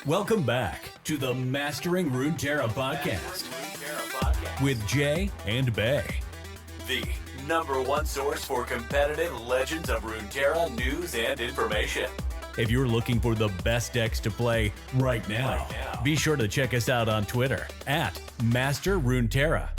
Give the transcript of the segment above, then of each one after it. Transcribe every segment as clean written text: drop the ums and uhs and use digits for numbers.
Welcome back to the Mastering Runeterra podcast with Jay and Bay, the #1 source for competitive Legends of Runeterra news and information. If you're looking for the best decks to play right now, be sure to check us out on Twitter at Master Runeterra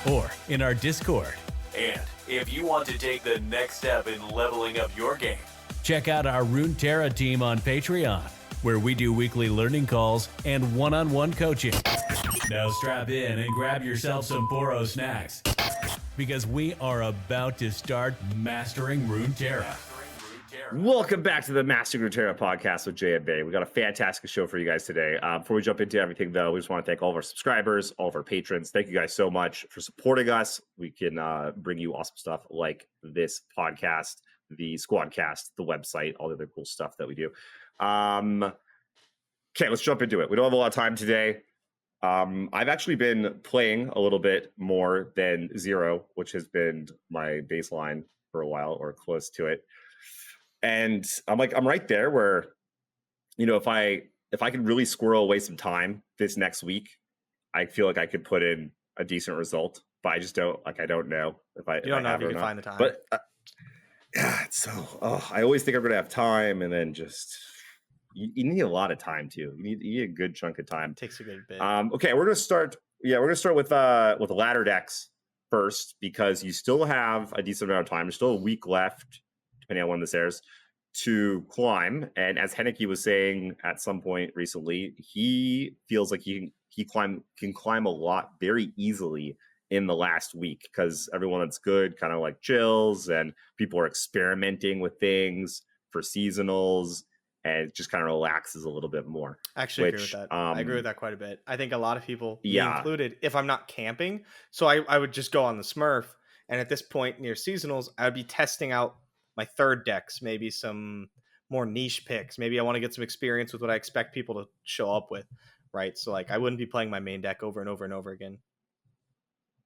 or in our Discord. And if you want to take the next step in leveling up your game, check out our Runeterra team on Patreon, where we do weekly learning calls and one-on-one coaching. Now strap in and grab yourself some Poro snacks, because we are about to start Mastering Runeterra. Welcome back to the Mastering Runeterra podcast with Jay and Bay. We got a fantastic show for you guys today. Before we jump into everything, though, we just want to thank all of our subscribers, all of our patrons. Thank you guys so much for supporting us. We can bring you awesome stuff like this podcast, the Squadcast, the website, all the other cool stuff that we do. Okay, let's jump into it. We don't have a lot of time today. I've actually been playing a little bit more than Zero, which has been my baseline for a while, or close to it. And I'm right there where, you know, if I can really squirrel away some time this next week, I feel like I could put in a decent result. But I just don't, I don't know if I. You don't know if you can find the time. But yeah, it's so. I always think I'm gonna have time, and then just you need a lot of time too. You need a good chunk of time. It takes a good bit. Okay, we're gonna start. Yeah, we're gonna start with the ladder decks first, because you still have a decent amount of time. There's still a week left, depending on when this airs, to climb. And as Henneke was saying at some point recently, he feels like he can climb a lot very easily in the last week, because everyone that's good kind of like chills, and people are experimenting with things for seasonals, and it just kind of relaxes a little bit more. I actually agree with that. I agree with that quite a bit. I think a lot of people, me included, if I'm not camping, so I would just go on the Smurf, and at this point near seasonals, I would be testing out my third decks, maybe some more niche picks. Maybe I want to get some experience with what I expect people to show up with, right? So like I wouldn't be playing my main deck over and over and over again.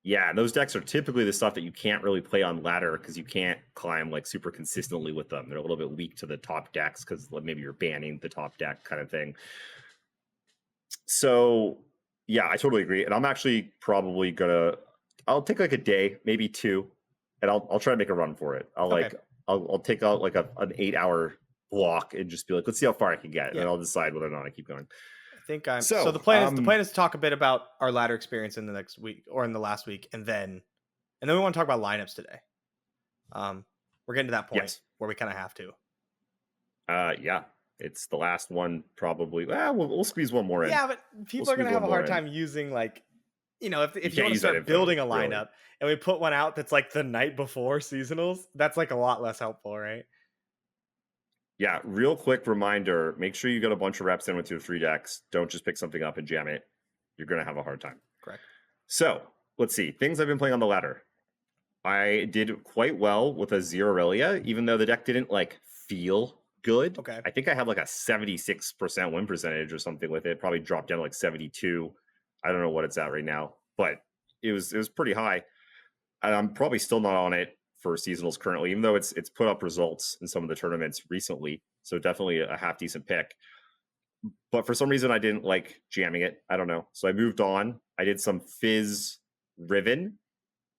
Yeah, those decks are typically the stuff that you can't really play on ladder, because you can't climb like super consistently with them. They're a little bit weak to the top decks, because maybe you're banning the top deck kind of thing. So yeah, I totally agree. And I'm actually probably I'll take like a day, maybe two, and I'll try to make a run for it. I'll take out like an 8-hour block and just be like, let's see how far I can get, and I'll decide whether or not I keep going. I think so the plan is to talk a bit about our ladder experience in the next week, or in the last week, and then we want to talk about lineups today. We're getting to that point where we kind of have to. Yeah, it's the last one probably. We'll squeeze one more in. Yeah, but people are going to have a hard time using, like, you know, if you want to start building a lineup and we put one out that's like the night before seasonals, that's like a lot less helpful, right? Yeah, real quick reminder, make sure you get a bunch of reps in with your 3 decks. Don't just pick something up and jam it. You're going to have a hard time. Correct. So, let's see. Things I've been playing on the ladder. I did quite well with a Zero Aurelia, even though the deck didn't, like, feel good. Okay. I think I had, like, a 76% win percentage or something with it. Probably dropped down to, like, 72. I don't know what it's at right now, but it was pretty high. And I'm probably still not on it for seasonals currently, even though it's put up results in some of the tournaments recently. So definitely a half decent pick. But for some reason, I didn't like jamming it. I don't know. So I moved on. I did some Fizz Riven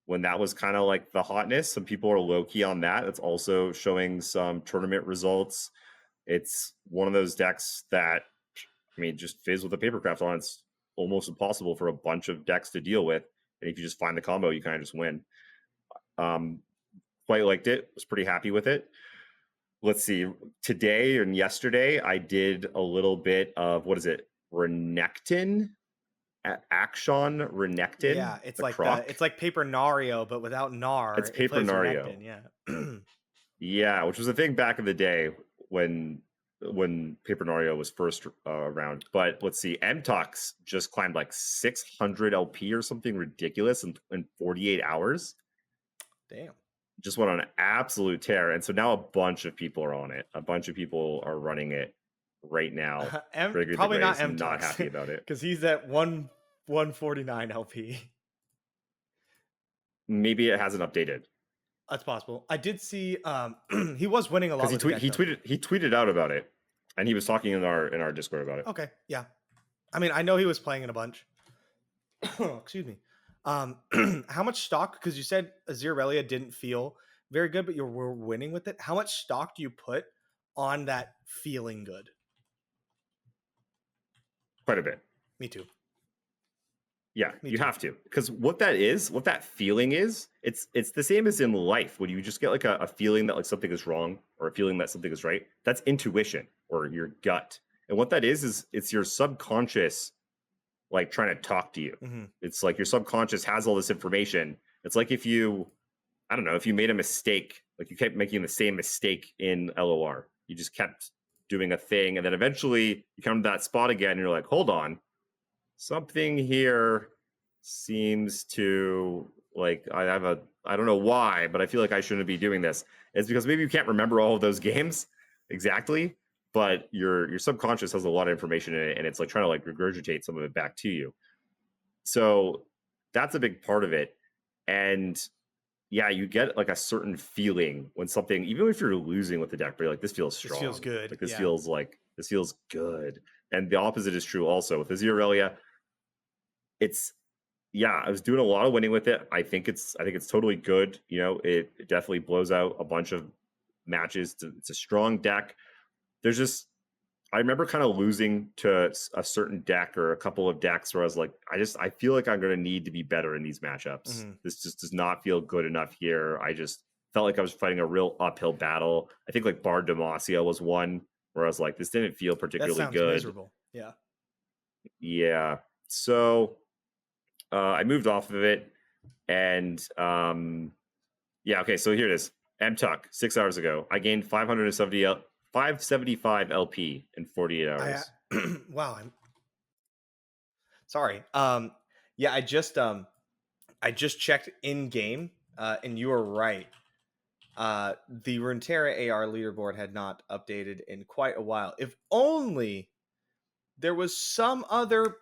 when that was kind of like the hotness. Some people are low key on that. It's also showing some tournament results. It's one of those decks that, I mean, just Fizz with a Papercraft on, it's almost impossible for a bunch of decks to deal with. And if you just find the combo, you kind of just win. Quite liked it. Was pretty happy with it. Let's see. Today and yesterday, I did a little bit of, what is it? Renekton? Action Renekton? Yeah, it's like it's like Paper Nario, but without Nar. It's Paper Nario. Renekton, yeah. Yeah, which was a thing back in the day when Paper Nario was first around. But let's see. MTux just climbed like 600 LP or something ridiculous in 48 hours. Damn. Just went on an absolute tear. And so now a bunch of people are on it. A bunch of people are running it right now. Probably not MTux. Not happy about it. Because he's at 149 LP. Maybe it hasn't updated. That's possible. I did see he was winning a lot. He tweeted out about it. And he was talking in our Discord about it. Okay, yeah. I mean, I know he was playing in a bunch. Excuse me. How much stock? Because you said Azir didn't feel very good, but you were winning with it. How much stock do you put on that feeling good? Quite a bit. Me too. Yeah, you have to, because what that feeling is, it's the same as in life. When you just get like a feeling that like something is wrong or a feeling that something is right, that's intuition or your gut. And what that is it's your subconscious like trying to talk to you. Mm-hmm. It's like your subconscious has all this information. It's like if you, I don't know, if you made a mistake, like you kept making the same mistake in LOR, you just kept doing a thing, and then eventually you come to that spot again, and you're like, hold on, something here seems to like I don't know why, but I feel like I shouldn't be doing this. It's because maybe you can't remember all of those games exactly, but your subconscious has a lot of information in it, and it's like trying to like regurgitate some of it back to you. So that's a big part of it. And yeah, you get like a certain feeling when something, even if you're losing with the deck, but you're like, this feels strong. This feels good. Like this feels good. And the opposite is true also with Azir. I was doing a lot of winning with it. I think it's totally good. You know, it definitely blows out a bunch of matches. It's a strong deck. I remember kind of losing to a certain deck or a couple of decks where I was like, I feel like I'm going to need to be better in these matchups. Mm-hmm. This just does not feel good enough here. I just felt like I was fighting a real uphill battle. I think like Bard Demacia was one where I was like, this didn't feel particularly good. Miserable. Yeah. Yeah. So I moved off of it, and okay. So here it is. MTuck 6 hours ago. I gained 575 LP in 48 hours. Wow. I'm sorry. I just checked in game, and you were right. The Runeterra AR leaderboard had not updated in quite a while. If only there was some other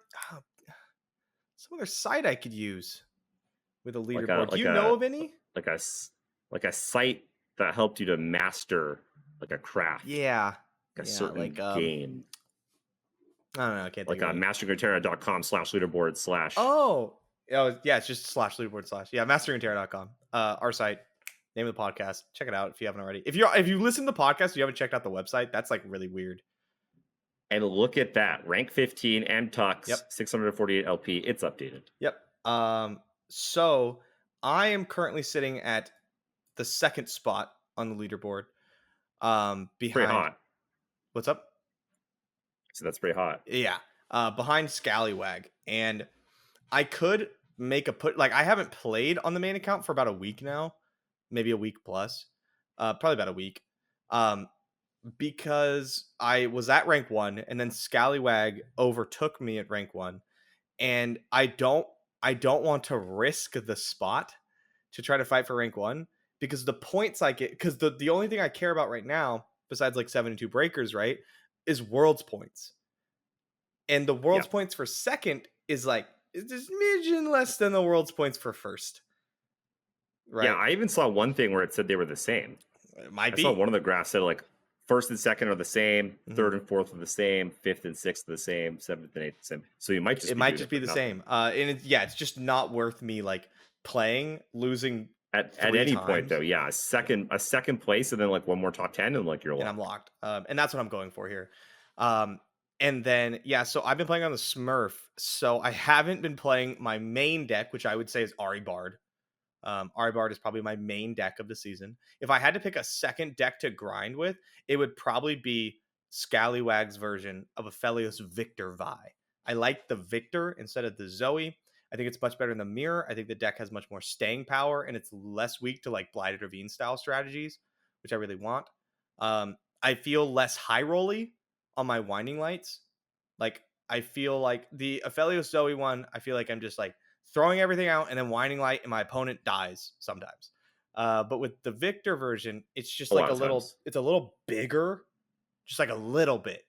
site I could use with a leaderboard. Do you know of any? Like a site that helped you to master like a craft. Yeah. A certain game. I don't know. I can't think like on masteringruneterra.com/leaderboard/ Oh, yeah. It's just /leaderboard/. Yeah, masteringruneterra.com. Our site. Name of the podcast. Check it out if you haven't already. If you listen to the podcast and you haven't checked out the website, that's like really weird. And look at that. Rank 15 MTux, 648 LP. It's updated. Yep. So I am currently sitting at the second spot on the leaderboard. Behind. Pretty hot. What's up? So that's pretty hot. Yeah. Behind Scallywag. And I could make a put. Like, I haven't played on the main account for about a week now. Maybe a week plus. Probably about a week. Because I was at rank 1 and then Scallywag overtook me at rank 1. And I don't want to risk the spot to try to fight for rank 1 because the points I get, because the only thing I care about right now, besides like 72 breakers, right, is world's points. And the world's points for second is like, it's just smidgen less than the world's points for first. Right. Yeah, I even saw one thing where it said they were the same. It might be. I saw one of the graphs said like first and second are the same, third and fourth are the same, fifth and sixth are the same, seventh and eighth the same. So you might just be the same. And it's just not worth me like losing at any point though. Yeah, a second place and then like one more top 10 and like you're locked. And I'm locked. And that's what I'm going for here. And then so I've been playing on the Smurf. So I haven't been playing my main deck, which I would say is Ahri Bard. Ahri Bard is probably my main deck of the season. If I had to pick a second deck to grind with, it would probably be Scallywag's version of Aphelios Victor Vi. I like the Victor instead of the Zoe. I think it's much better than the Mirror. I think the deck has much more staying power and it's less weak to like Blighted Ravine style strategies, which I really want. I feel less high rolly on my Winding Lights. Like I feel like the Aphelios Zoe one, I feel like I'm just like throwing everything out and then Winding Light and my opponent dies sometimes. But with the Victor version, it's just like it's a little bigger, just like a little bit.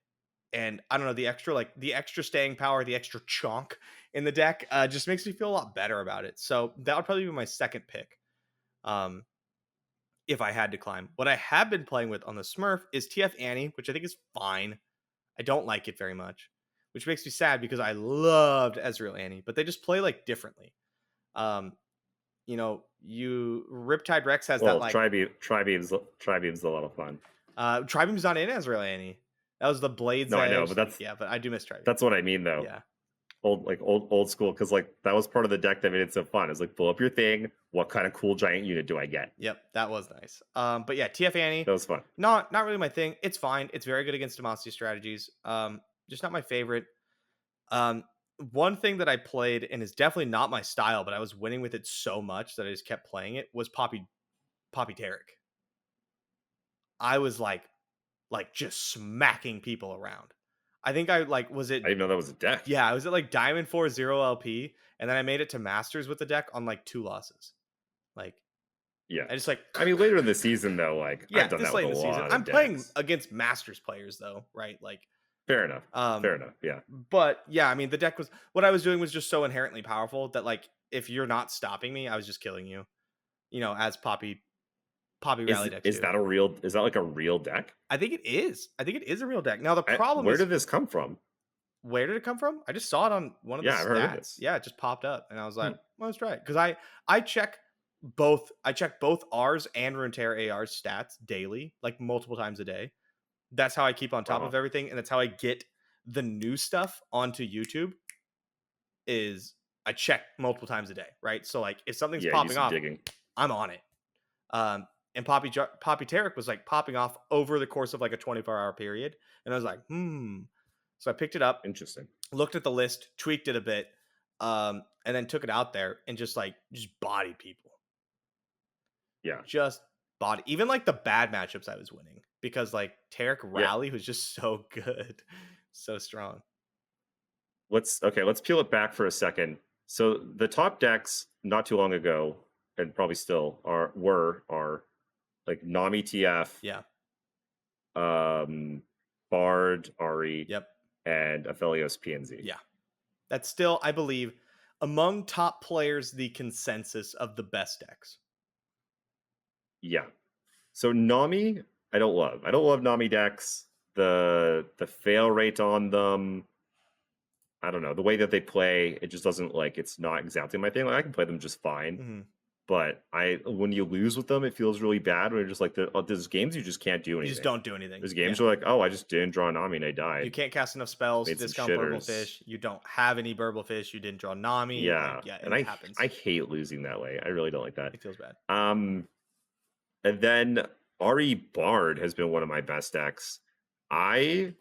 And I don't know, the extra staying power, the extra chonk in the deck just makes me feel a lot better about it. So that would probably be my second pick. If I had to climb. What I have been playing with on the Smurf is TF Annie, which I think is fine. I don't like it very much, which makes me sad because I loved Ezreal Annie, but they just play like differently. Riptide Rex has that like Tribeam's a lot of fun. Tribeam's not in Ezreal Annie. That was the Blades. No, I know, but but I do miss Tribeam. That's what I mean, though. Yeah, old school, because like that was part of the deck that made it so fun. It's like, blow up your thing. What kind of cool giant unit do I get? Yep, that was nice. But yeah, TF Annie, that was fun. Not really my thing. It's fine. It's very good against Demacia strategies. Just not my favorite. One thing that I played and is definitely not my style, but I was winning with it so much that I just kept playing it, was Poppy Tarek. I was like just smacking people around. I think I was it. I didn't know that was a deck. Yeah, I was at like Diamond 4-0 LP, and then I made it to Masters with the deck on like 2 losses. Like, yeah, I just like. I mean, later in the season though, like I've done that with a lot. I'm playing against Masters players though, right? Like, fair enough. Fair enough. Yeah. But yeah, I mean, the deck was what I was doing was just so inherently powerful that like if you're not stopping me, I was just killing you. As Poppy Rally deck. Is that like a real deck? I think it is. I think it is a real deck. Now the problem where did this come from? Where did it come from? I just saw it on one of the stats. I've heard of this. Yeah, it just popped up, and I was like, well, let's try it. Because I check both. I check both ours and Runeterra AR's stats daily, like multiple times a day. That's how I keep on top of everything, and that's how I get the new stuff onto YouTube. Is I check multiple times a day, right? So like if something's popping off, I'm on it. And Poppy Tarek was like popping off over the course of like a 24-hour period. And I was like, So I picked it up. Interesting. Looked at the list, tweaked it a bit, and then took it out there and just bodied people. Yeah. Just body. Even like the bad matchups I was winning. Because like Tarek Rally was just so good. So strong. Let's peel it back for a second. So the top decks not too long ago, and probably still were like Nami TF, Bard, Ahri, and Aphelios PnZ. Yeah, that's still, I believe, among top players, the consensus of the best decks. Yeah. So Nami, I don't love Nami decks. The fail rate on them, I don't know. The way that they play, it just doesn't it's not exactly my thing. Like I can play them just fine. Mm-hmm. But when you lose with them, it feels really bad. When you're just like, there's games you just can't do anything. You just don't do anything. There's games where I just didn't draw Nami and I died. You can't cast enough spells to discount Burblefish. You don't have any Burblefish. You didn't draw Nami. Yeah, and it happens. I hate losing that way. I really don't like that. It feels bad. And then Ahri Bard has been one of my best decks. I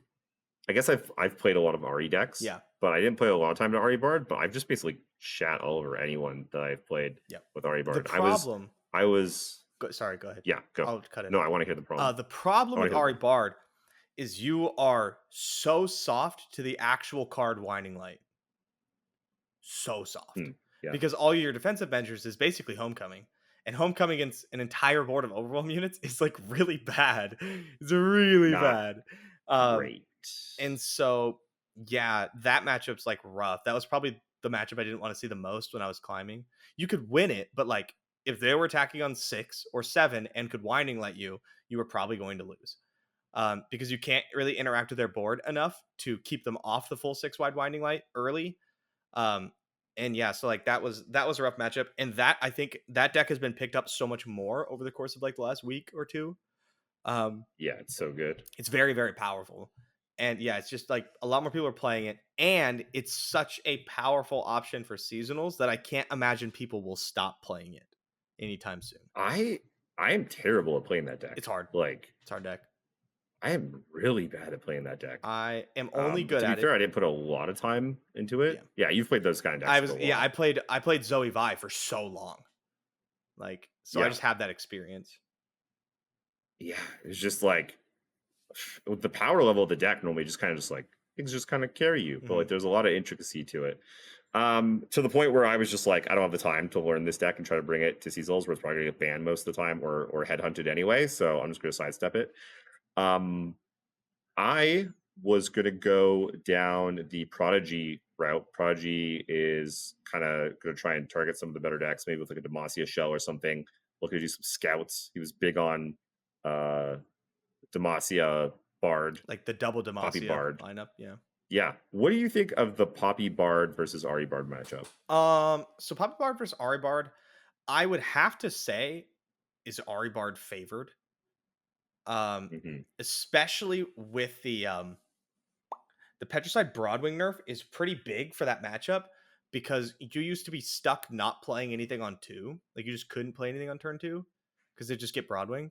guess I've played a lot of Ahri decks. Yeah. But I didn't play a lot of time to Ahri Bard, but I've just basically shat all over anyone that I've played with Ahri Bard. The problem... Sorry, go ahead. Yeah, go. I'll cut it. No, I want to hear the problem. The problem with Ahri Bard is you are so soft to the actual card Winding Light. So soft. Because all your defensive measures is basically Homecoming. And Homecoming against an entire board of Overwhelm units is really bad. It's really bad. Great. And so... yeah, that matchup's rough. That was probably the matchup I didn't want to see the most when I was climbing. You could win it, but if they were attacking on 6 or 7 and could Winding Light you were probably going to lose. Because you can't really interact with their board enough to keep them off the full 6-wide Winding Light early. And yeah, so that was a rough matchup. And that, I think that deck has been picked up so much more over the course of the last week or two. Yeah, it's so good. It's very, very powerful. And yeah, it's just a lot more people are playing it. And it's such a powerful option for seasonals that I can't imagine people will stop playing it anytime soon. I am terrible at playing that deck. It's hard. It's a hard deck. I am really bad at playing that deck. I am only good at it. To be fair, I didn't put a lot of time into it. Yeah, you've played those kind of decks. I played Zoe Vi for so long. I just have that experience. Yeah, it's just with the power level of the deck normally just kind of things just kind of carry you, but there's a lot of intricacy to it, to the point where I was just I don't have the time to learn this deck and try to bring it to seasonals where it's probably gonna get banned most of the time or headhunted anyway, so I'm just gonna sidestep it. I was gonna go down the Prodigy route. Prodigy is kind of gonna try and target some of the better decks, maybe with a Demacia shell or something. Looking to do some scouts. He was big on Demacia Bard, like the double Poppy Demacia Bard lineup. Yeah. Yeah. What do you think of the Poppy Bard versus Ahri Bard matchup? So Poppy Bard versus Ahri Bard, I would have to say is Ahri Bard favored. Especially with the Petricide Broadwing nerf is pretty big for that matchup because you used to be stuck not playing anything on 2. Like you just couldn't play anything on turn 2 because they just get Broadwinged.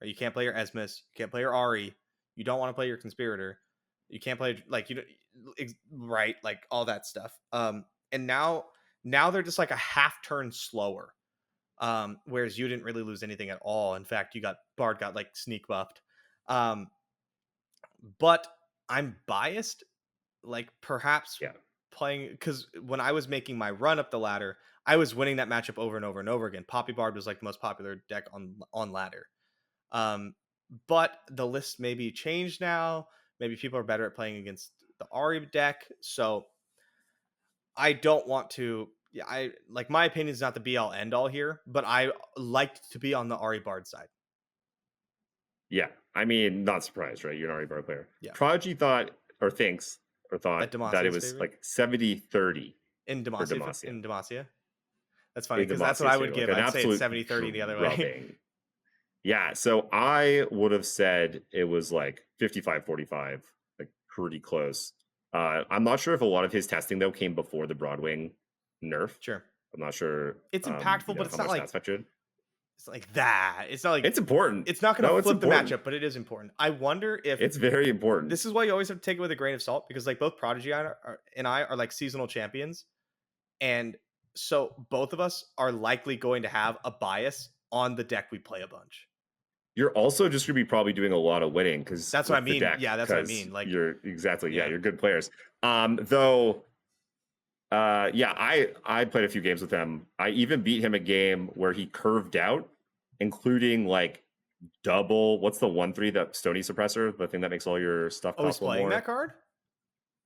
Right? You can't play your Esmus, you can't play your Ahri, you don't want to play your Conspirator, you can't play like right, like all that stuff. And now they're just like a half turn slower. Whereas you didn't really lose anything at all. In fact, Bard got like sneak buffed. But I'm biased, like perhaps playing, because when I was making my run up the ladder, I was winning that matchup over and over and over again. Poppy Bard was like the most popular deck on ladder. But the list maybe changed now. Maybe people are better at playing against the Ahri deck. So I don't want to. Yeah, I like, my opinion is not the be all end all here, but I liked to be on the Ahri Bard side. Yeah, I mean, not surprised, right? You're an Ahri Bard player. Yeah. Prodigy thought that it was like 70-30 in Demacia. That's funny because that's what I would give. I'd say it's 70-30 the other way. Yeah, so I would have said it was like 55-45, like pretty close. I'm not sure if a lot of his testing though came before the Broadwing nerf. Sure. I'm not sure. It's impactful, but it's not like it's like that. It's not like it's important. It's not going to flip the matchup, but it is important. I wonder if it's very important. This is why you always have to take it with a grain of salt, because like both Prodigy and I are like seasonal champions, and so both of us are likely going to have a bias on the deck we play a bunch. You're also just going to be probably doing a lot of winning because that's what I mean. Yeah, that's what I mean. Like you're you're good players. Though. I played a few games with him. I even beat him a game where he curved out, including like double. What's the 1/3 that Stony Suppressor, the thing that makes all your stuff cost more? He's playing that card?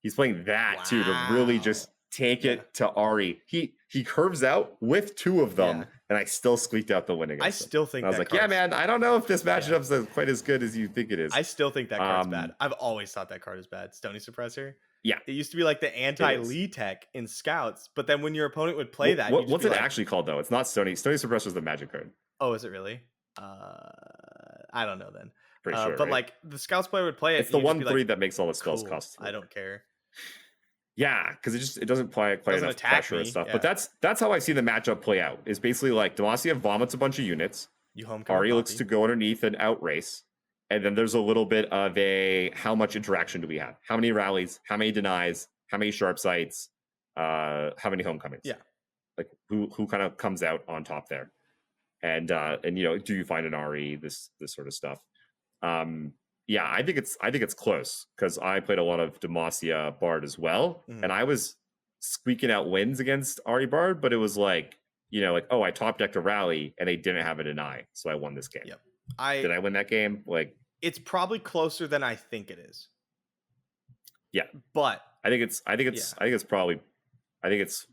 He's playing that too to really just take it to Ahri. He curves out with 2 of them, and I still squeaked out the win against him. Still think I was like, yeah, man, I don't know if this matchup's quite as good as you think it is. I still think that card's bad. I've always thought that card is bad. Stony Suppressor. Yeah, it used to be like the anti-Lee tech in Scouts, but then when your opponent would play that, what's it actually called though? It's not Stony. Stony Suppressor is the magic card. Oh, is it really? I don't know then. Pretty sure, but like the Scouts player would play it. It's the 1/3 that makes all the spells cost. I don't care. Yeah, because it doesn't play quite enough pressure and stuff. Yeah. But that's how I see the matchup play out. Is basically like Demacia vomits a bunch of units. Ahri looks to go underneath and outrace. And then there's a little bit of how much interaction do we have? How many rallies? How many denies? How many sharp sights? How many homecomings? Yeah. Like who kind of comes out on top there? And do you find an Ahri? This sort of stuff. Yeah, I think it's close because I played a lot of Demacia Bard as well, and I was squeaking out wins against Ahri Bard, but it was like I top decked a rally and they didn't have a deny, so I won this game. Yep. Did I win that game? Like, it's probably closer than I think it is. Yeah, but I think it's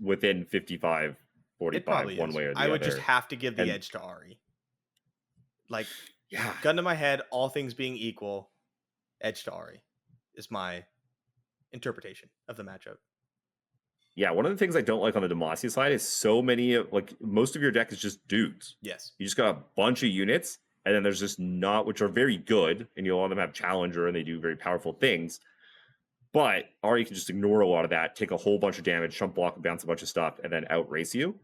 within 55-45 one way or the other. I would just have to give the edge to Ahri. Like, gun to my head, all things being equal, edge to Ahri is my interpretation of the matchup. Yeah, one of the things I don't like on the Demacia side is so many most of your deck is just dudes. Yes, you just got a bunch of units. And then there's just which are very good, and a lot of them have Challenger, and they do very powerful things. But Ahri can just ignore a lot of that, take a whole bunch of damage, chump block, bounce a bunch of stuff, and then outrace you.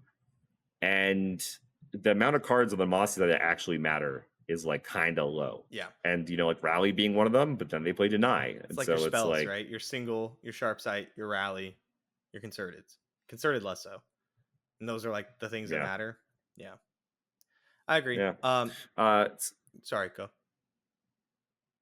And the amount of cards on the Demacia that actually matter is like kind of low. Yeah. And like Rally being one of them, but then they play Deny. It's like your spells, right? Your Single, your Sharp Sight, your Rally, your Concerted. Concerted less so. And those are like the things that matter. Yeah. I agree. Yeah. Sorry, go.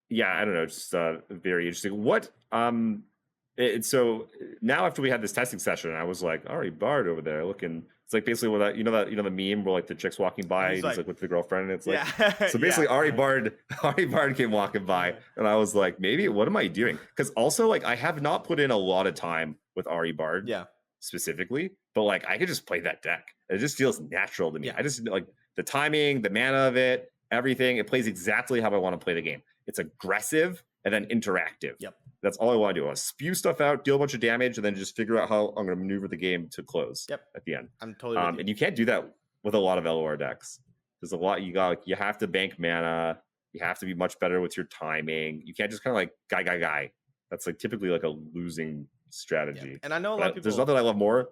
Yeah, I don't know. Just very interesting. What? So now after we had this testing session, I was like, Ahri Bard over there looking. It's like basically what the meme where like the chick's walking by, he's like with the girlfriend, and it's like so basically Ahri Bard came walking by, and I was like, maybe what am I doing? Because also like I have not put in a lot of time with Ahri Bard, specifically, but like I could just play that deck. It just feels natural to me. I just like the timing, the mana of it, everything. It plays exactly how I want to play the game. It's aggressive. and then interactive. Yep. That's all I want to do. I want to spew stuff out, deal a bunch of damage, and then just figure out how I'm going to maneuver the game to close. Yep. At the end. I'm totally with you. And you can't do that with a lot of LOR decks. There's a lot you have to bank mana. You have to be much better with your timing. You can't just kind of like guy. That's like typically like a losing strategy. Yeah. And I know a lot of people. There's nothing I love more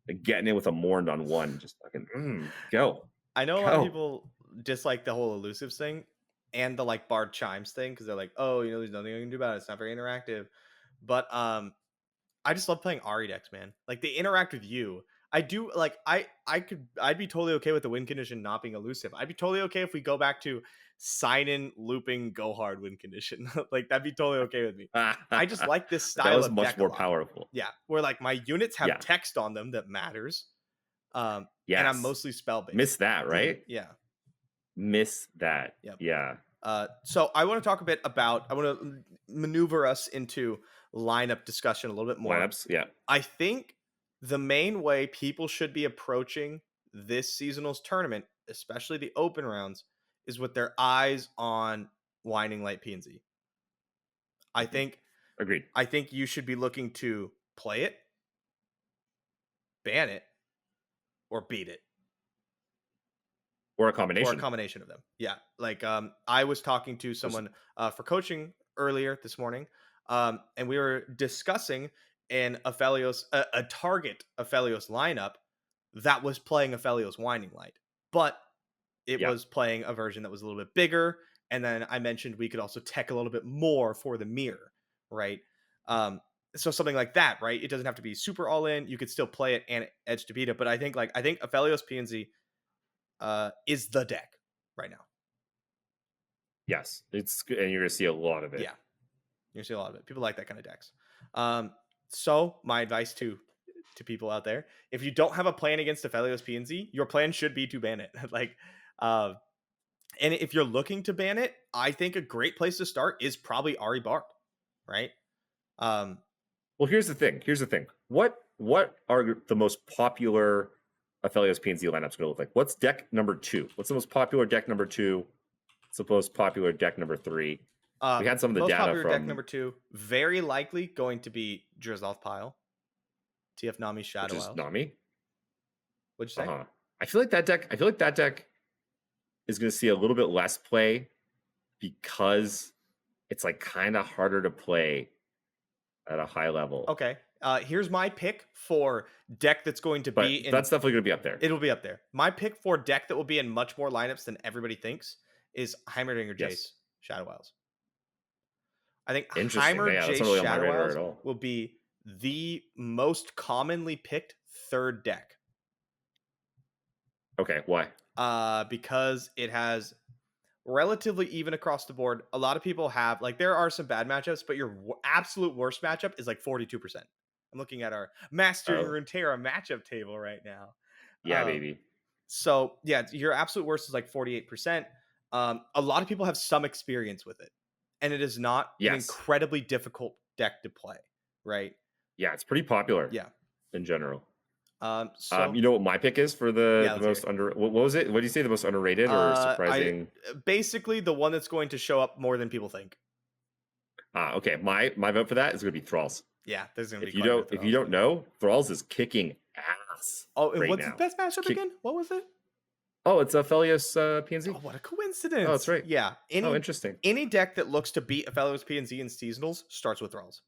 than getting in with a Mourn on one. Just fucking go. I know a lot of people dislike the whole elusives thing and the like Bard Chimes thing because they're like, oh, there's nothing I can do about it. It's not very interactive. But I just love playing Ahri decks, man. Like they interact with you. I do like I'd be totally okay with the win condition not being elusive. I'd be totally okay if we go back to sign in looping go hard win condition. Like that'd be totally okay with me. I just like this style. That was of much deck more powerful. Yeah, where like my units have text on them that matters. And I'm mostly spell based. Miss that, right? Yeah. Miss that. Yep. Yeah. So I want to talk a bit about. I want to maneuver us into lineup discussion a little bit more. Lineups, yeah. I think the main way people should be approaching this seasonal's tournament, especially the open rounds, is with their eyes on Winding Light PnZ. I think. Agreed. I think you should be looking to play it, ban it, or beat it. Or a combination. Or a combination of them. Yeah. Like I was talking to someone for coaching earlier this morning, and we were discussing an Aphelios, a target Aphelios lineup that was playing Aphelios Winding Light, but it was playing a version that was a little bit bigger. And then I mentioned we could also tech a little bit more for the mirror, right? So something like that, right? It doesn't have to be super all in. You could still play it and edge to beat it. But I think Aphelios PnZ is the deck right now. Yes, it's good, and you're gonna see a lot of it. Yeah, you're gonna see a lot of it. People like that kind of decks. So my advice to people out there: if you don't have a plan against Aphelios PnZ, your plan should be to ban it. And if you're looking to ban it, I think a great place to start is probably Ahri Bard, right? Well, here's the thing. What are the most popular Aphelios PnZ lineups going to look like? What's deck number 2? What's the most popular deck number 2? What's the most popular deck number 3? We had some of the data popular from deck number 2. Very likely going to be Drizzt Pile, TF Nami Shadow Which is Isles. Nami. What'd you say? I feel like that deck is going to see a little bit less play because it's like kind of harder to play at a high level. Okay. Here's my pick for deck that's going to be in... That's definitely going to be up there. It'll be up there. My pick for deck that will be in much more lineups than everybody thinks is Heimerdinger Jace Shadow Isles. I think Heimer Jace really Shadow Isles will be the most commonly picked third deck. Okay, why? Because it has relatively even across the board. A lot of people have, like, there are some bad matchups, but your absolute worst matchup is like 42%. I'm looking at our Mastering Runeterra matchup table right now. Yeah, baby. So, yeah, your absolute worst is like 48%. A lot of people have some experience with it, and it is not an incredibly difficult deck to play, right? Yeah, it's pretty popular. Yeah, in general. So, you know what my pick is for the most under? What was it? What do you say? The most underrated or surprising? Basically, the one that's going to show up more than people think. Okay. My vote for that is going to be Thralls. Yeah, there's going to be. If you don't know, Thralls is kicking ass. Oh, and what's the best matchup again? What was it? Oh, it's Aphelios PnZ. Oh, what a coincidence! Oh, that's right. Yeah. Interesting. Any deck that looks to beat Aphelios PnZ in seasonals starts with Thralls.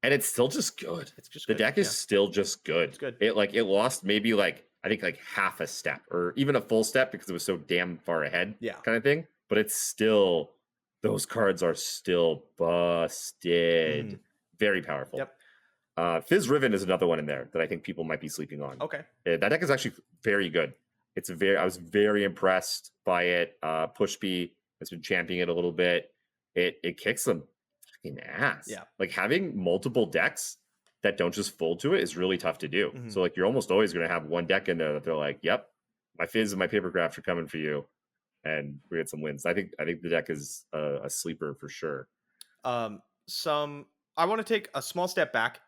And it's still just good. It's just the deck is still just good. It's good. It lost maybe I think half a step or even a full step because it was so damn far ahead. Yeah. Kind of thing. But it's still, those cards are still busted. Very powerful. Yep. Fizz Riven is another one in there that I think people might be sleeping on. Okay. That deck is actually very good. I was very impressed by it. Pushby has been championing it a little bit. It kicks them fucking ass. Yeah. Like having multiple decks that don't just fold to it is really tough to do. So like you're almost always going to have one deck in there that they're like, yep, my Fizz and my Paper Craft are coming for you. And we get some wins. I think the deck is a sleeper for sure. I want to take a small step back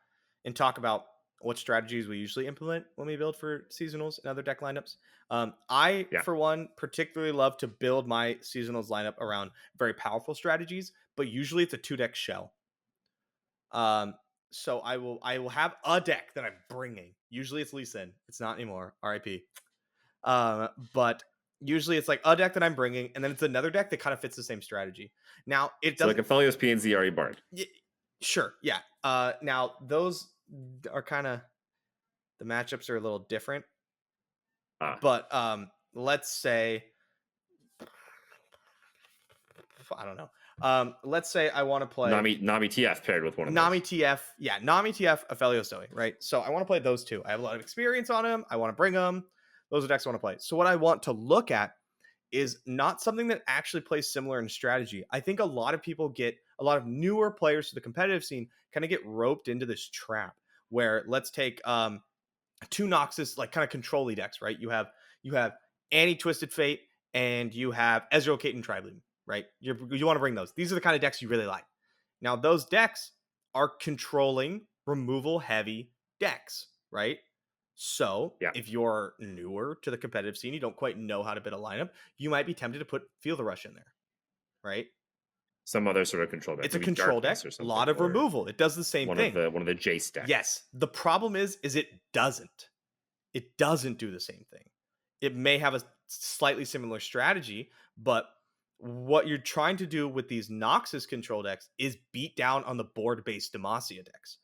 and talk about what strategies we usually implement when we build for seasonals and other deck lineups. For one, particularly love to build my seasonals lineup around very powerful strategies, but usually it's a 2-deck shell. So I will have a deck that I'm bringing. Usually it's Lee Sin. It's not anymore. RIP. But usually it's like a deck that I'm bringing, and then it's another deck that kind of fits the same strategy. Now it doesn't like Aphelios PnZ, Ahri Bard. Sure, yeah. Now those are kind of, the matchups are a little different. But let's say, I don't know. Let's say I want to play Nami TF paired with one of Nami TF. Yeah, Nami TF, Aphelios Zoe, right? So I want to play those two. I have a lot of experience on them. I want to bring them. Those are decks I want to play. So what I want to look at is not something that actually plays similar in strategy. I think a lot of newer players to the competitive scene kind of get roped into this trap where, let's take two Noxus, like kind of control-y decks, right? You have Annie Twisted Fate and you have Ezreal Kate and Tribloom, right? You want to bring those. These are the kind of decks you really like. Now, those decks are controlling, removal heavy decks, right? So if you're newer to the competitive scene, you don't quite know how to build a lineup, you might be tempted to put Feel the Rush in there, right? Some other sort of control deck. It's a control deck, a lot of removal. It does the same thing. One of the Jace decks. Yes. The problem is it doesn't. It doesn't do the same thing. It may have a slightly similar strategy, but what you're trying to do with these Noxus control decks is beat down on the board-based Demacia decks.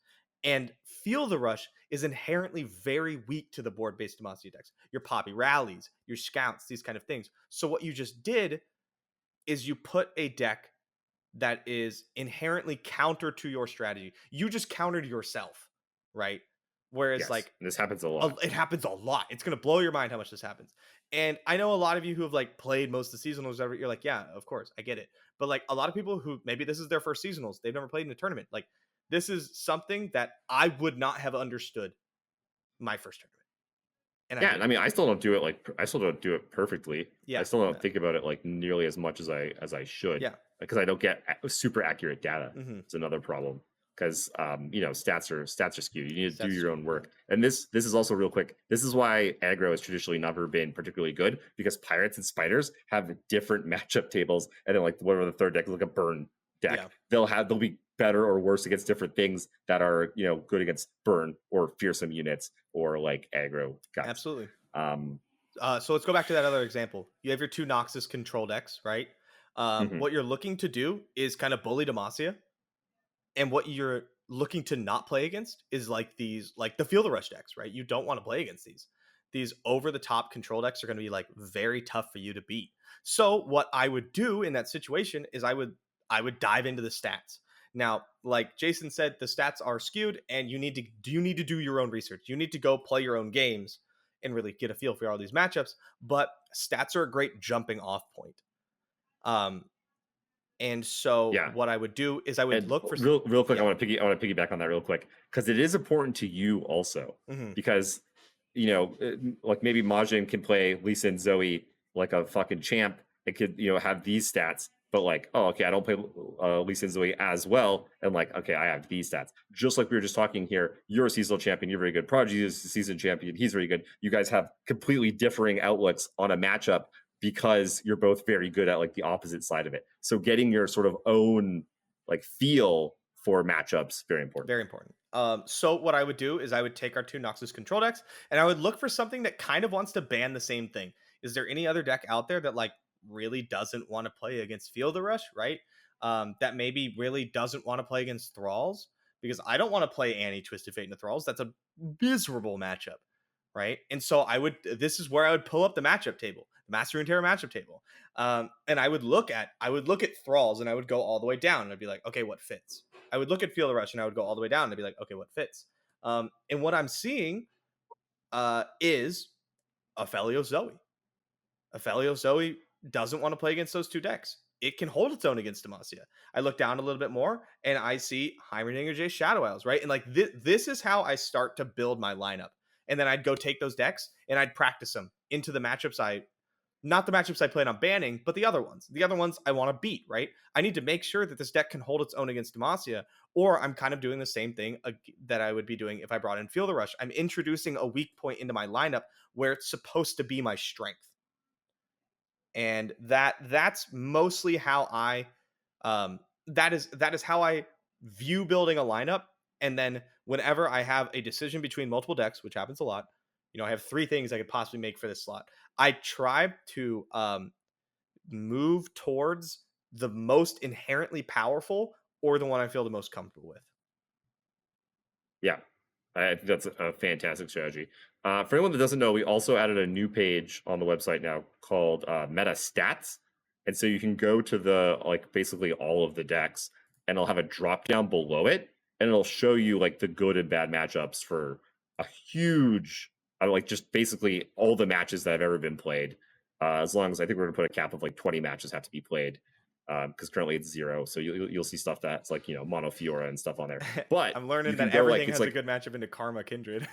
And Feel the Rush is inherently very weak to the board-based Demacia decks. Your Poppy Rallies, your Scouts, these kind of things. So what you just did is you put a deck that is inherently counter to your strategy. You just countered yourself, right? Whereas this happens a lot. It happens a lot. It's going to blow your mind how much this happens. And I know a lot of you who have like played most of the seasonals ever, you're like, yeah, of course, I get it. But like a lot of people who maybe this is their first seasonals, they've never played in a tournament. Like this is something that I would not have understood my first tournament. And I mean, I still don't do it I still don't do it perfectly. Yeah. I still don't think about it like nearly as much as I should. Yeah. Because I don't get super accurate data. Mm-hmm. It's another problem. Because stats are skewed. You need to do your own work. And this is also real quick. This is why aggro has traditionally never been particularly good, because pirates and spiders have different matchup tables. And then like whatever the third deck is, like a burn deck, they'll be better or worse against different things that are good against burn or fearsome units or like aggro guys. Absolutely. So let's go back to that other example. You have your two Noxus control decks, right? What you're looking to do is kind of bully Demacia. And what you're looking to not play against is like these, like the Feel the Rush decks, right? You don't want to play against these. These over-the-top control decks are going to be like very tough for you to beat. So what I would do in that situation is I would dive into the stats. Now, like Jason said, the stats are skewed, and you need to do your own research. You need to go play your own games and really get a feel for all these matchups. But stats are a great jumping off point. And so what I would do is I would look for real quick. I want to piggyback on that real quick, because it is important to you also, because like maybe Majiin can play Lee Sin Zoe like a fucking champ. It could have these stats, but like, oh, okay, I don't play Lee Sin Zoe as well, and like, okay, I have these stats. Just like we were just talking here, you're a seasonal champion, you're very good. Prodigy is a season champion, he's very good. You guys have completely differing outlooks on a matchup, because you're both very good at like the opposite side of it. So getting your sort of own like feel for matchups, very important. Very important. So what I would do is I would take our two Noxus control decks and I would look for something that kind of wants to ban the same thing. Is there any other deck out there that like really doesn't want to play against Feel the Rush, right? That maybe really doesn't want to play against Thralls, because I don't want to play Annie Twisted Fate into Thralls. That's a miserable matchup, right? And so this is where I would pull up the matchup table. Master Runeterra matchup table, and I would look at Thralls and I would go all the way down and I'd be like, okay, what fits? I would look at Feel the Rush and I would go all the way down and I'd be like, okay, what fits? And what I'm seeing is Aphelios Zoe. Aphelios Zoe doesn't want to play against those two decks. It can hold its own against Demacia. I look down a little bit more and I see Heimerdinger J Shadow Isles, right? And like this is how I start to build my lineup. And then I'd go take those decks and I'd practice them into the matchups I not the matchups I plan on banning, but the other ones. The other ones I want to beat, right? I need to make sure that this deck can hold its own against Demacia, or I'm kind of doing the same thing that I would be doing if I brought in Feel the Rush. I'm introducing a weak point into my lineup where it's supposed to be my strength. And that's mostly how I that is how I view building a lineup. And then whenever I have a decision between multiple decks, which happens a lot, I have 3 things I could possibly make for this slot. I try to move towards the most inherently powerful or the one I feel the most comfortable with. Yeah, I think that's a fantastic strategy. For anyone that doesn't know, we also added a new page on the website now called Meta Stats. And so you can go to the, like, basically all of the decks, and it'll have a drop down below it, and it'll show you like the good and bad matchups for a huge, like, just basically all the matches that have ever been played. As long as, I think we're gonna put a cap of like 20 matches have to be played, because currently it's 0. So you'll see stuff that's like, Mono Fiora and stuff on there. But I'm learning that everything has a good matchup into Karma Kindred.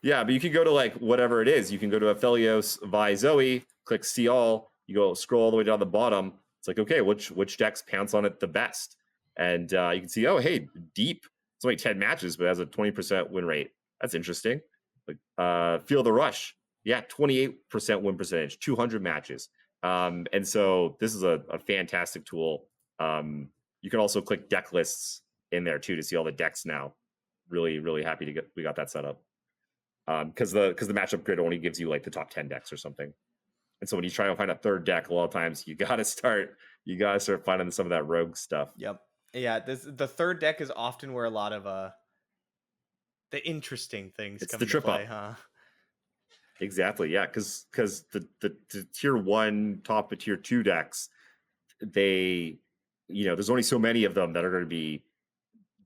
Yeah, but you can go to like whatever it is. You can go to Aphelios Vi Zoe, click see all. You go scroll all the way down the bottom. It's like, okay, which decks pounce on it the best? And you can see, oh, hey, Deep. It's only 10 matches, but it has a 20% win rate. That's interesting. Like Feel the Rush. Yeah, 28% win percentage, 200 matches. And so this is a fantastic tool. You can also click deck lists in there too to see all the decks now. Really, really happy we got that set up. Because the matchup grid only gives you like the top 10 decks or something. And so when you try to find a third deck, a lot of times you gotta start finding some of that rogue stuff. Yep. Yeah, the third deck is often where a lot of the interesting things come into play, huh? Exactly, yeah, because the tier 1 top of tier 2 decks, they, there's only so many of them that are going to be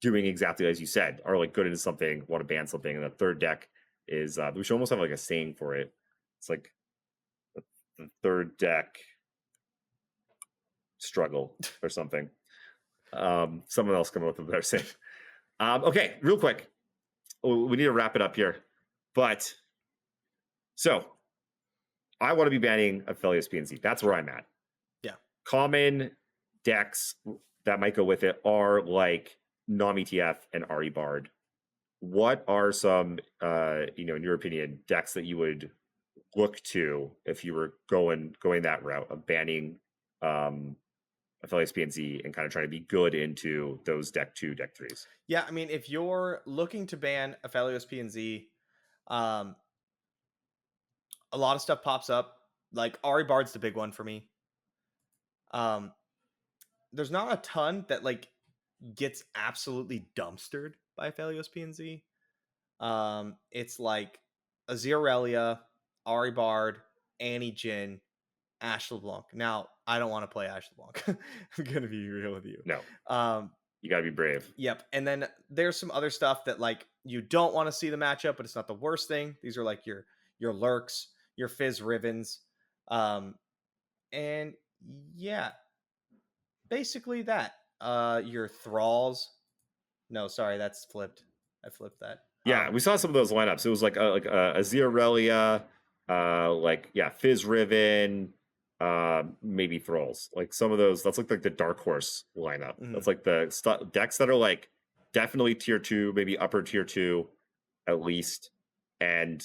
doing exactly as you said, are like good into something, want to ban something, and the third deck is we should almost have like a saying for it. It's like the third deck struggle or something. Someone else come up with a better saying. Okay, real quick, we need to wrap it up here, but. So, I want to be banning Aphelios PnZ. That's where I'm at. Yeah. Common decks that might go with it are like non-ETF and Ahri Bard. What are some, in your opinion, decks that you would look to if you were going that route of banning Aphelios PnZ and kind of trying to be good into those deck 2, deck 3s? Yeah, I mean, if you're looking to ban Aphelios PnZ, a lot of stuff pops up. Like Ahri Bard's the big one for me. There's not a ton that like gets absolutely dumpstered by Aphelios PnZ. It's like Aziralia, Ahri Bard, Annie Jin, Ash LeBlanc. Now, I don't want to play Ash LeBlanc. I'm gonna be real with you. No. You gotta be brave. Yep. And then there's some other stuff that like you don't want to see the matchup, but it's not the worst thing. These are like your lurks, your Fizz Rivens, and yeah, basically that. Your Thralls. No, sorry, that's flipped. I flipped that. Yeah, we saw some of those lineups. It was like a Aziralia, Fizz Riven, maybe Thralls. Like some of those, that's like the dark horse lineup. Mm-hmm. That's like the decks that are like definitely tier 2, maybe upper tier 2 at least, and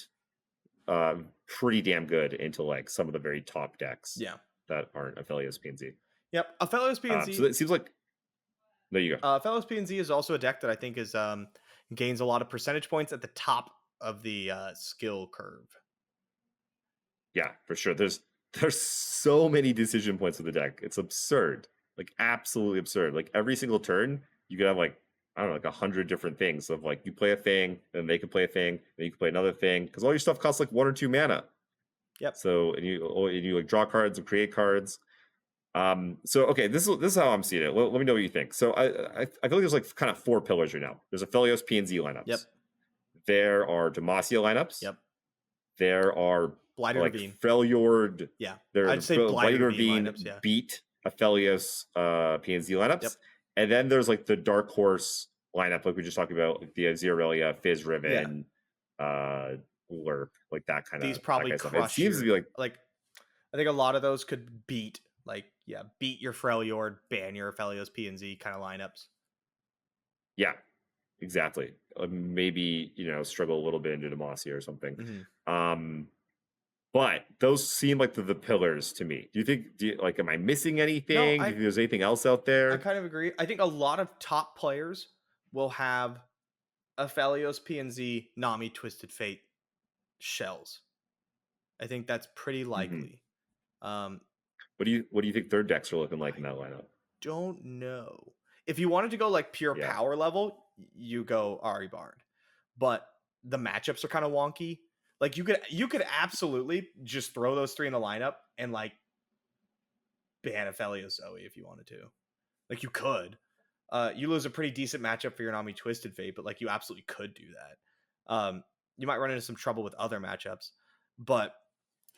pretty damn good into like some of the very top decks. Yeah, that aren't Aphelios PnZ. Yep, Aphelios PnZ. So it seems like there you go. Aphelios PnZ is also a deck that I think is gains a lot of percentage points at the top of the skill curve. Yeah, for sure. There's so many decision points with the deck. It's absurd, like absolutely absurd. Like every single turn, you could have like, I don't know, like 100 different things of like you play a thing, and they can play a thing, and you can play another thing because all your stuff costs like 1 or 2 mana. Yep. So and you like draw cards and create cards. So okay, this is how I'm seeing it. Let me know what you think. So I feel like there's like kind of 4 pillars right now. There's Aphelios PnZ lineups. Yep. There are Demacia lineups. Yep. There are Blighted like Ravine. Freljord. Yeah. I'd say Blighted Ravine lineups, yeah. beat Aphelios PnZ lineups. Yep. And then there's like the dark horse lineup, like we just talked about, like the Aziralia, Fizz Riven, LERP, like that kind of these probably that kind of crush. It seems to be like I think a lot of those could beat beat your Freljord, ban your Aphelios PnZ kind of lineups. Yeah, exactly. Maybe struggle a little bit into Demacia or something. But those seem like the pillars to me. Do you think? Am I missing anything? Do you think there's anything else out there? I kind of agree. I think a lot of top players will have Aphelios PnZ, Nami, Twisted Fate shells. I think that's pretty likely. What do you think third decks are looking like in that lineup? Don't know. If you wanted to go like pure power level, you go Ahri Bard. But the matchups are kind of wonky. Like you could absolutely just throw those three in the lineup and like ban Aphelios Zoe if you wanted to. Like you could. You lose a pretty decent matchup for your Nami Twisted Fate, but like you absolutely could do that. You might run into some trouble with other matchups, but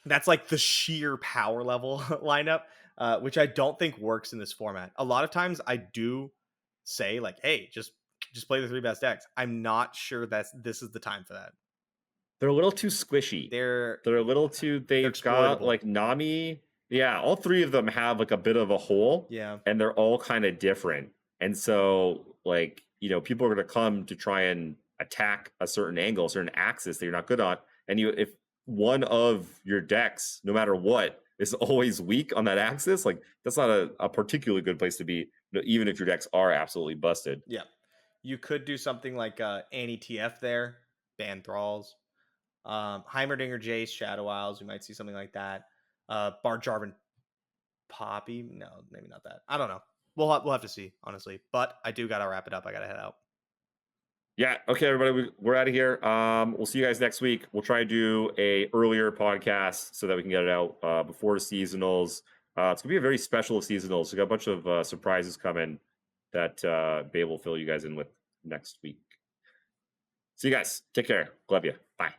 that's like the sheer power level lineup, which I don't think works in this format. A lot of times I do say like, hey, just play the three best decks. I'm not sure this is the time for that. They're a little too squishy. They're a little too. They've got like Nami. Yeah, all three of them have like a bit of a hole. Yeah, and they're all kind of different. And so like people are going to come to try and attack a certain angle, a certain axis that you're not good on. And if one of your decks, no matter what, is always weak on that axis, like that's not a particularly good place to be, even if your decks are absolutely busted. Yeah, you could do something like Annie TF there, ban Thralls. Heimerdinger, Jace, Shadow Isles. We might see something like that. Bard Jarvan, Poppy. No, maybe not that. I don't know. We'll have to see, honestly. But I do gotta wrap it up. I gotta head out. Yeah. Okay, everybody. We're out of here. We'll see you guys next week. We'll try to do a earlier podcast so that we can get it out before seasonals. It's gonna be a very special seasonals. We got a bunch of surprises coming that Babe will fill you guys in with next week. See you guys. Take care. Love you. Bye.